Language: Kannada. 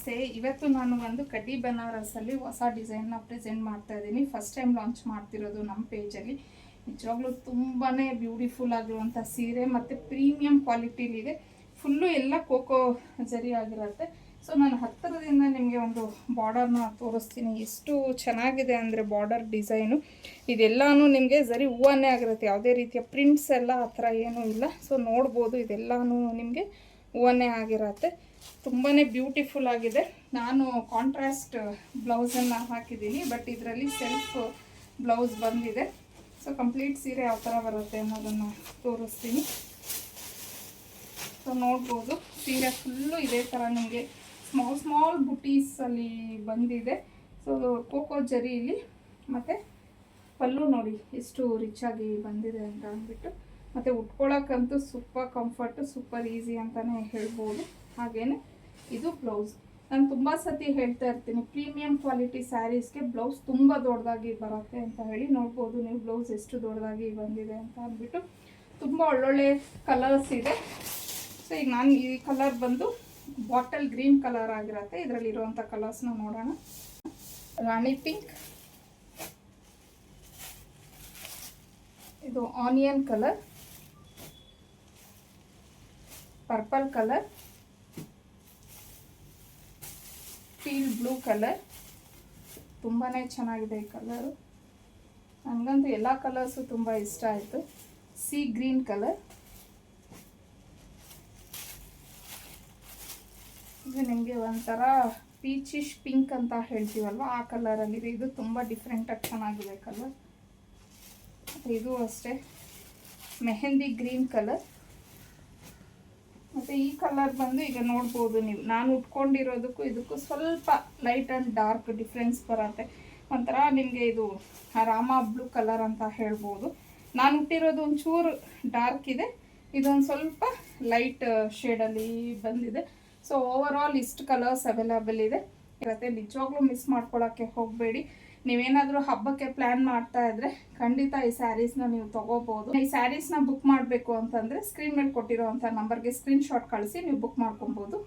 ನಮಸ್ತೆ. ಇವತ್ತು ನಾನು ಒಂದು ಕಡ್ಡಿ ಬನಾರಸಲ್ಲಿ ಹೊಸ ಡಿಸೈನ್ನ ಪ್ರೆಸೆಂಟ್ ಮಾಡ್ತಾ ಇದ್ದೀನಿ. ಫಸ್ಟ್ ಟೈಮ್ ಲಾಂಚ್ ಮಾಡ್ತಿರೋದು ನಮ್ಮ ಪೇಜಲ್ಲಿ. ನಿಜವಾಗ್ಲೂ ತುಂಬಾ ಬ್ಯೂಟಿಫುಲ್ ಆಗಿರುವಂಥ ಸೀರೆ ಮತ್ತು ಪ್ರೀಮಿಯಂ ಕ್ವಾಲಿಟಿಲಿದೆ. ಫುಲ್ಲು ಎಲ್ಲ ಕೋಕೋ ಜರಿ ಆಗಿರುತ್ತೆ. ಸೊ ನಾನು ಹತ್ತಿರದಿಂದ ನಿಮಗೆ ಒಂದು ಬಾರ್ಡರ್ನ ತೋರಿಸ್ತೀನಿ. ಎಷ್ಟು ಚೆನ್ನಾಗಿದೆ ಅಂದರೆ ಬಾರ್ಡರ್ ಡಿಸೈನು ಇದೆಲ್ಲನೂ ನಿಮಗೆ ಜರಿ ಹೂವನ್ನೇ ಆಗಿರುತ್ತೆ. ಯಾವುದೇ ರೀತಿಯ ಪ್ರಿಂಟ್ಸ್ ಎಲ್ಲ ಆ ಥರ ಏನೂ ಇಲ್ಲ. ಸೊ ನೋಡ್ಬೋದು ಇದೆಲ್ಲನೂ ನಿಮಗೆ ಹೂವನ್ನೇ ಆಗಿರುತ್ತೆ. ತುಂಬಾ ಬ್ಯೂಟಿಫುಲ್ ಆಗಿದೆ. ನಾನು ಕಾಂಟ್ರಾಸ್ಟ್ ಬ್ಲೌಸನ್ನು ಹಾಕಿದ್ದೀನಿ, ಬಟ್ ಇದರಲ್ಲಿ ಸೆಲ್ಫ್ ಬ್ಲೌಸ್ ಬಂದಿದೆ. ಸೊ ಕಂಪ್ಲೀಟ್ ಸೀರೆ ಯಾವ ಥರ ಬರುತ್ತೆ ಅನ್ನೋದನ್ನು ತೋರಿಸ್ತೀನಿ. ಸೊ ನೋಡ್ಬೋದು ಸೀರೆ ಫುಲ್ಲು ಇದೇ ಥರ ನಿಮಗೆ ಸ್ಮಾಲ್ ಬುಟೀಸಲ್ಲಿ ಬಂದಿದೆ. ಸೊ ಕೋಕೋ ಜರಿಯಲ್ಲಿ ಮತ್ತು ಪಲ್ಲು ನೋಡಿ ಎಷ್ಟು ರಿಚ್ ಆಗಿ ಬಂದಿದೆ ಅಂತ ಅಂದ್ಬಿಟ್ಟು. ಮತ್ತು ಉಟ್ಕೊಳ್ಳೋಕ್ಕಂತೂ ಸೂಪರ್ ಕಂಫರ್ಟು, ಸೂಪರ್ ಈಸಿ ಅಂತಲೇ ಹೇಳ್ಬೋದು. ಹಾಗೆಯೇ ಇದು ಬ್ಲೌಸ್. ನಾನು ತುಂಬ ಸತಿ ಹೇಳ್ತಾ ಇರ್ತೀನಿ, ಪ್ರೀಮಿಯಂ ಕ್ವಾಲಿಟಿ ಸ್ಯಾರೀಸ್ಗೆ ಬ್ಲೌಸ್ ತುಂಬ ದೊಡ್ಡದಾಗಿ ಬರುತ್ತೆ ಅಂತ ಹೇಳಿ. ನೋಡ್ಬೋದು ನೀವು ಬ್ಲೌಸ್ ಎಷ್ಟು ದೊಡ್ಡದಾಗಿ ಬಂದಿದೆ ಅಂತ ಅಂದ್ಬಿಟ್ಟು. ತುಂಬ ಒಳ್ಳೊಳ್ಳೆ ಕಲರ್ಸ್ ಇದೆ. ಸೊ ಈಗ ನಾನು ಈ ಕಲರ್ ಬಂದು ಬಾಟಲ್ ಗ್ರೀನ್ ಕಲರ್ ಆಗಿರುತ್ತೆ. ಇದರಲ್ಲಿರುವಂಥ ಕಲರ್ಸ್ನ ನೋಡೋಣ. ರಾಣಿ ಪಿಂಕ್, ಇದು onion colour, purple colour, teal blue colour. ತುಂಬಾ ಚೆನ್ನಾಗಿದೆ ಈ ಕಲರು. ನನಗಂತೂ ಎಲ್ಲ ಕಲರ್ಸು ತುಂಬ ಇಷ್ಟ ಆಯಿತು. ಸಿ ಗ್ರೀನ್ ಕಲರ್, ಇದು ನಿಮಗೆ ಒಂಥರ ಪೀಚಿಶ್ ಪಿಂಕ್ ಅಂತ ಹೇಳ್ತೀವಲ್ವ, ಆ ಕಲರಲ್ಲಿದೆ. ಇದು ತುಂಬ ಡಿಫ್ರೆಂಟಾಗಿ ಚೆನ್ನಾಗಿದೆ ಕಲರ್. ಇದು ಅಷ್ಟೇ ಮೆಹಂದಿ ಗ್ರೀನ್ ಕಲರ್. ಮತ್ತು ಈ ಕಲರ್ ಬಂದು ಈಗ ನೋಡ್ಬೋದು ನೀವು, ನಾನು ಉಟ್ಕೊಂಡಿರೋದಕ್ಕೂ ಇದಕ್ಕೂ ಸ್ವಲ್ಪ ಲೈಟ್ ಆ್ಯಂಡ್ ಡಾರ್ಕ್ ಡಿಫ್ರೆನ್ಸ್ ಬರುತ್ತೆ. ಒಂಥರ ನಿಮಗೆ ಇದು ರಾಮ ಬ್ಲೂ ಕಲರ್ ಅಂತ ಹೇಳ್ಬೋದು. ನಾನು ಉಟ್ಟಿರೋದು ಒಂಚೂರು ಡಾರ್ಕ್ ಇದೆ, ಇದೊಂದು ಸ್ವಲ್ಪ ಲೈಟ್ ಶೇಡಲ್ಲಿ ಬಂದಿದೆ. ಸೊ ಓವರ್ ಆಲ್ ಇಷ್ಟು ಕಲರ್ಸ್ ಅವೈಲೇಬಲ್ ಇದೆ ಇರುತ್ತೆ. ನಿಜವಾಗ್ಲೂ ಮಿಸ್ ಮಾಡ್ಕೊಳ್ಳೋಕ್ಕೆ ಹೋಗಬೇಡಿ. ನೀವೇನಾದರೂ ಹಬ್ಬಕ್ಕೆ ಪ್ಲ್ಯಾನ್ ಮಾಡ್ತಾ ಇದ್ದರೆ ಖಂಡಿತ ಈ ಸ್ಯಾರೀಸ್ನ ನೀವು ತೊಗೋಬೋದು. ಈ ಸ್ಯಾರೀಸ್ನ ಬುಕ್ ಮಾಡಬೇಕು ಅಂತಂದರೆ ಸ್ಕ್ರೀನ್ ಮೇಲೆ ಕೊಟ್ಟಿರೋವಂಥ ನಂಬರ್ಗೆ ಸ್ಕ್ರೀನ್ಶಾಟ್ ಕಳಿಸಿ ನೀವು ಬುಕ್ ಮಾಡ್ಕೊಬೋದು.